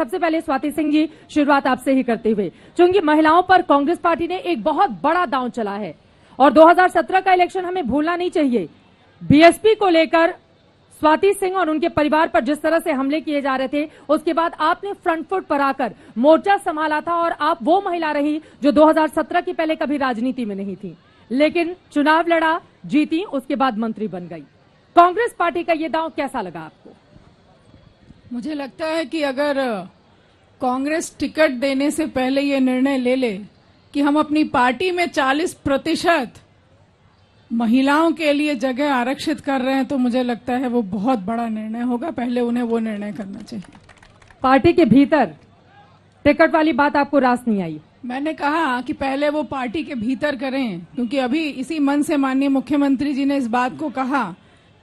सबसे पहले स्वाति सिंह जी, शुरुआत आपसे ही करते हुए, चूंकि महिलाओं पर कांग्रेस पार्टी ने एक बहुत बड़ा दांव चला है और 2017 का इलेक्शन हमें भूलना नहीं चाहिए। बीएसपी को लेकर स्वाति सिंह और उनके परिवार पर जिस तरह से हमले किए जा रहे थे, उसके बाद आपने फ्रंट फुट पर आकर मोर्चा संभाला था और आप वो महिला रही जो 2017 की पहले कभी राजनीति में नहीं थी, लेकिन चुनाव लड़ा, जीती, उसके बाद मंत्री बन गई। कांग्रेस पार्टी का ये दांव कैसा लगा आपको? मुझे लगता है कि अगर कांग्रेस टिकट देने से पहले ये निर्णय ले ले कि हम अपनी पार्टी में 40% महिलाओं के लिए जगह आरक्षित कर रहे हैं, तो मुझे लगता है वो बहुत बड़ा निर्णय होगा। पहले उन्हें वो निर्णय करना चाहिए। पार्टी के भीतर टिकट वाली बात आपको रास नहीं आई? मैंने कहा कि पहले वो पार्टी के भीतर करें, क्योंकि अभी इसी मन से माननीय मुख्यमंत्री जी ने इस बात को कहा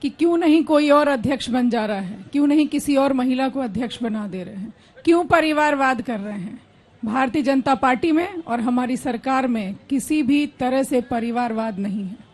कि क्यों नहीं कोई और अध्यक्ष बन जा रहा है, क्यों नहीं किसी और महिला को अध्यक्ष बना दे रहे हैं, क्यों परिवारवाद कर रहे हैं। भारतीय जनता पार्टी में और हमारी सरकार में किसी भी तरह से परिवारवाद नहीं है।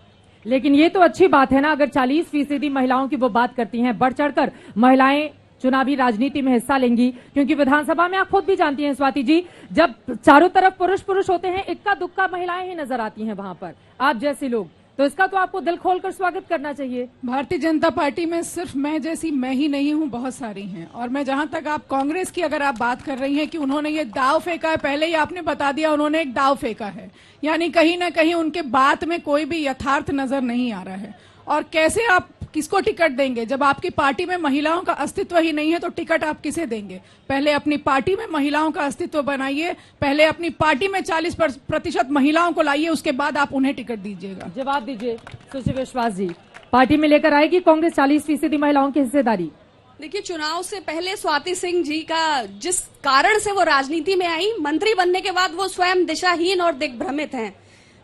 लेकिन ये तो अच्छी बात है ना, अगर 40% महिलाओं की वो बात करती हैं, बढ़ चढ़कर महिलाएं चुनावी राजनीति में हिस्सा लेंगी, क्योंकि विधानसभा में आप खुद भी जानती हैं स्वाति जी, जब चारों तरफ पुरुष होते हैं, इक्का दुक्का महिलाएं ही नजर आती हैं वहां पर, आप जैसे लोग, तो इसका तो आपको दिल खोलकर स्वागत करना चाहिए। भारतीय जनता पार्टी में सिर्फ मैं जैसी मैं ही नहीं हूं, बहुत सारी हैं। और मैं जहां तक आप कांग्रेस की अगर आप बात कर रही हैं कि उन्होंने ये दाव फेंका है, पहले ही आपने बता दिया उन्होंने एक दाव फेंका है, यानी कहीं ना कहीं उनके बात में कोई भी यथार्थ नजर नहीं आ रहा है। और कैसे आप किसको टिकट देंगे जब आपकी पार्टी में महिलाओं का अस्तित्व ही नहीं है, तो टिकट आप किसे देंगे? पहले अपनी पार्टी में महिलाओं का अस्तित्व बनाइए, पहले अपनी पार्टी में 40% महिलाओं को लाइए, उसके बाद आप उन्हें टिकट दीजिएगा। जवाब दीजिए सुश्री विश्वास जी, पार्टी में लेकर आएगी कांग्रेस 40% महिलाओं की हिस्सेदारी? देखिए, चुनाव से पहले स्वाति सिंह जी का जिस कारण से वो राजनीति में आई, मंत्री बनने के बाद वो स्वयं दिशाहीन और दिग्भ्रमित हैं।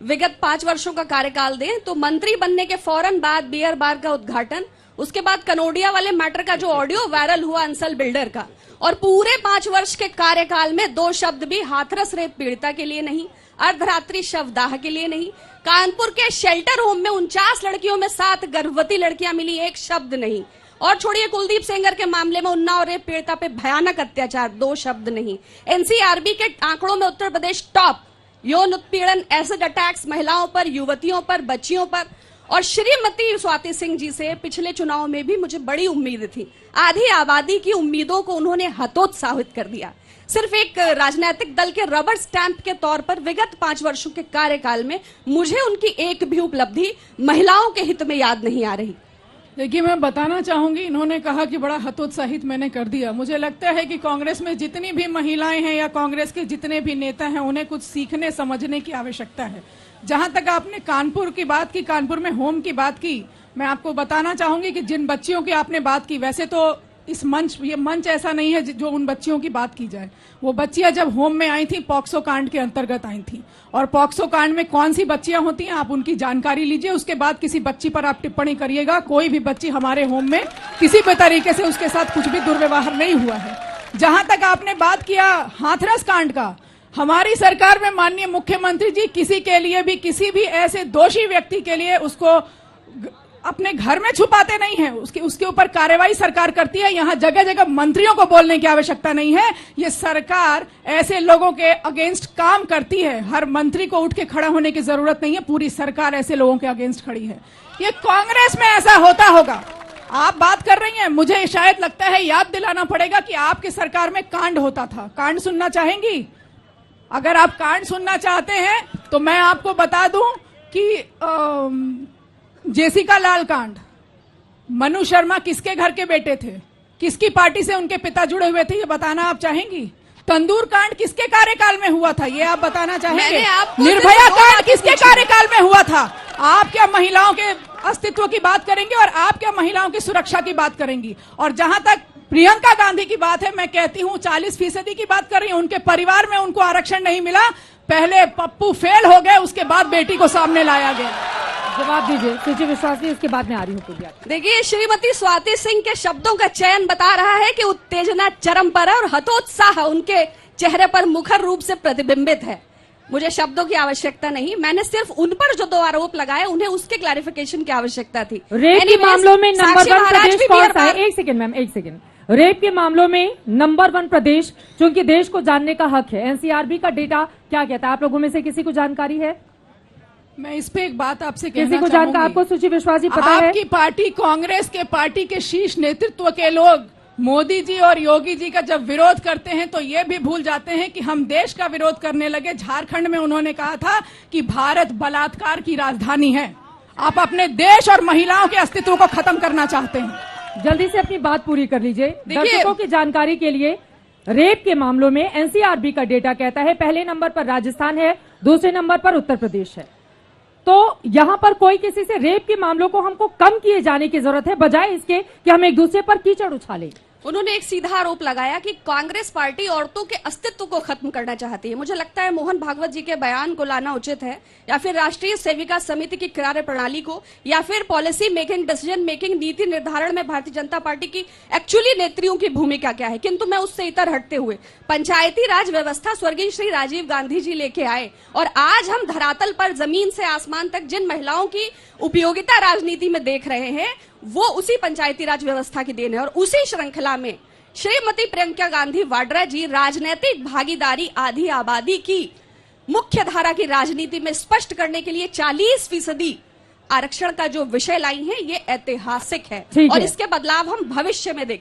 विगत 5 वर्षों का कार्यकाल दें तो मंत्री बनने के फौरन बाद बियर बार का उद्घाटन, उसके बाद कनोडिया वाले मैटर का जो ऑडियो वायरल हुआ अंसल बिल्डर का, और पूरे 5 वर्ष के कार्यकाल में 2 शब्द भी हाथरस रेप पीड़िता के लिए नहीं, अर्धरात्रि शवदाह के लिए नहीं, कानपुर के शेल्टर होम में 49 लड़कियों में 7 गर्भवती लड़कियां मिली, एक शब्द नहीं। और छोड़िए कुलदीप सेंगर के मामले में उन्नाव रेप पीड़िता पे भयानक अत्याचार, 2 शब्द नहीं। एनसीआरबी के आंकड़ों में उत्तर प्रदेश टॉप, यौन उत्पीड़न, एसिड अटैक्स महिलाओं पर, युवतियों पर, बच्चियों पर। और श्रीमती स्वाति सिंह जी से पिछले चुनाव में भी मुझे बड़ी उम्मीद थी। आधी आबादी की उम्मीदों को उन्होंने हतोत्साहित कर दिया। सिर्फ एक राजनीतिक दल के रबर स्टैंप के तौर पर विगत 5 वर्षों के कार्यकाल में मुझे उनकी एक भी उपलब्धि महिलाओं के हित में याद नहीं आ रही। देखिए, मैं बताना चाहूंगी, इन्होंने कहा कि बड़ा हतोत्साहित मैंने कर दिया। मुझे लगता है कि कांग्रेस में जितनी भी महिलाएं हैं या कांग्रेस के जितने भी नेता हैं, उन्हें कुछ सीखने समझने की आवश्यकता है। जहां तक आपने कानपुर की बात की, कानपुर में होम की बात की, मैं आपको बताना चाहूंगी कि जिन बच्चियों की आपने बात की, वैसे तो ये मंच ऐसा नहीं है जो उन बच्चियों की बात की जाए। वो बच्चियां जब होम में आई थी, पॉक्सो कांड के अंतर्गत आई थी, और पॉक्सो कांड में कौन सी बच्चियां होती हैं आप उनकी जानकारी लीजिए, उसके बाद किसी बच्ची पर आप टिप्पणी करिएगा। कोई भी बच्ची हमारे होम में किसी भी तरीके से उसके साथ कुछ भी दुर्व्यवहार नहीं हुआ है। जहां तक आपने बात किया हाथरस कांड का, हमारी सरकार में माननीय मुख्यमंत्री जी किसी के लिए भी, किसी भी ऐसे दोषी व्यक्ति के लिए उसको अपने घर में छुपाते नहीं है, उसके ऊपर कार्रवाई सरकार करती है। यहाँ जगह जगह मंत्रियों को बोलने की आवश्यकता नहीं है। ये सरकार ऐसे लोगों के अगेंस्ट काम करती है। हर मंत्री को उठ के खड़ा होने की जरूरत नहीं है, पूरी सरकार ऐसे लोगों के अगेंस्ट खड़ी है। ये कांग्रेस में ऐसा होता होगा। आप बात कर रही हैं, मुझे शायद लगता है याद दिलाना पड़ेगा कि आपकी सरकार में कांड होता था। कांड सुनना चाहेंगी? अगर आप कांड सुनना चाहते हैं तो मैं आपको बता दूं कि जेसिका लाल कांड, मनु शर्मा किसके घर के बेटे थे, किसकी पार्टी से उनके पिता जुड़े हुए थे, ये बताना आप चाहेंगी? तंदूर कांड किसके कार्यकाल में हुआ था, ये आप बताना चाहेंगे? निर्भया कांड किसके कार्यकाल में हुआ था? आप क्या महिलाओं के अस्तित्व की बात करेंगे और आप क्या महिलाओं की सुरक्षा की बात करेंगी? और जहां तक प्रियंका गांधी की बात है, मैं कहती हूं 40% की बात कर रही हूं। उनके परिवार में उनको आरक्षण नहीं मिला, पहले पप्पू फेल हो गए, उसके बाद बेटी को सामने लाया गया। जवाब दीजिए सुश्री विश्वास जी, इसके बाद में आ रही हूँ। देखिए, श्रीमती स्वाति सिंह के शब्दों का चयन बता रहा है कि उत्तेजना चरम पर है और हतोत्साह उनके चेहरे पर मुखर रूप से प्रतिबिंबित है। मुझे शब्दों की आवश्यकता नहीं, मैंने सिर्फ उन पर जो 2 आरोप लगाए उन्हें उसके क्लैरिफिकेशन की आवश्यकता थी। रेप के मामलों में नंबर 1 प्रदेश कौन सा है? एक सेकंड मैम, एक सेकंड। रेप के मामलों में नंबर 1 प्रदेश, क्योंकि देश को जानने का हक है। एनसीआरबी का डेटा क्या कहता है? आप लोगों में से किसी को जानकारी है? मैं इस पे एक बात आपसे कहना किसी को चाहूंगी। जानकार? आपको सुची विश्वास जी पता है? आपकी पार्टी कांग्रेस के पार्टी के शीर्ष नेतृत्व के लोग मोदी जी और योगी जी का जब विरोध करते हैं तो ये भी भूल जाते हैं कि हम देश का विरोध करने लगे। झारखंड में उन्होंने कहा था कि भारत बलात्कार की राजधानी है। आप अपने देश और महिलाओं के अस्तित्व को खत्म करना चाहते हैं। जल्दी से अपनी बात पूरी कर लीजिए। देखिए- दर्शकों की जानकारी के लिए, रेप के मामलों में एनसीआरबी का डेटा कहता है पहले नंबर पर राजस्थान है, दूसरे नंबर पर उत्तर प्रदेश है। तो यहां पर कोई किसी से रेप के मामलों को हमको कम किए जाने की जरूरत है, बजाय इसके कि हम एक दूसरे पर कीचड़ उछालें। उन्होंने एक सीधा आरोप लगाया कि कांग्रेस पार्टी औरतों के अस्तित्व को खत्म करना चाहती है। मुझे लगता है मोहन भागवत जी के बयान को लाना उचित है, या फिर राष्ट्रीय सेविका समिति की कार्य प्रणाली को, या फिर पॉलिसी मेकिंग, डिसीजन मेकिंग, नीति निर्धारण में भारतीय जनता पार्टी की एक्चुअली नेत्रियों की भूमिका क्या है। किंतु मैं उससे इतर हटते हुए पंचायती राज व्यवस्था स्वर्गीय श्री राजीव गांधी जी लेके आए, और आज हम धरातल पर जमीन से आसमान तक जिन महिलाओं की उपयोगिता राजनीति में देख रहे हैं, वो उसी पंचायती राज व्यवस्था की देन है। और उसी श्रृंखला में श्रीमती प्रियंका गांधी वाड्रा जी राजनीतिक भागीदारी आधी आबादी की मुख्य धारा की राजनीति में स्पष्ट करने के लिए 40% आरक्षण का जो विषय लाई है, ये ऐतिहासिक है ठीक है। और इसके बदलाव हम भविष्य में देखेंगे।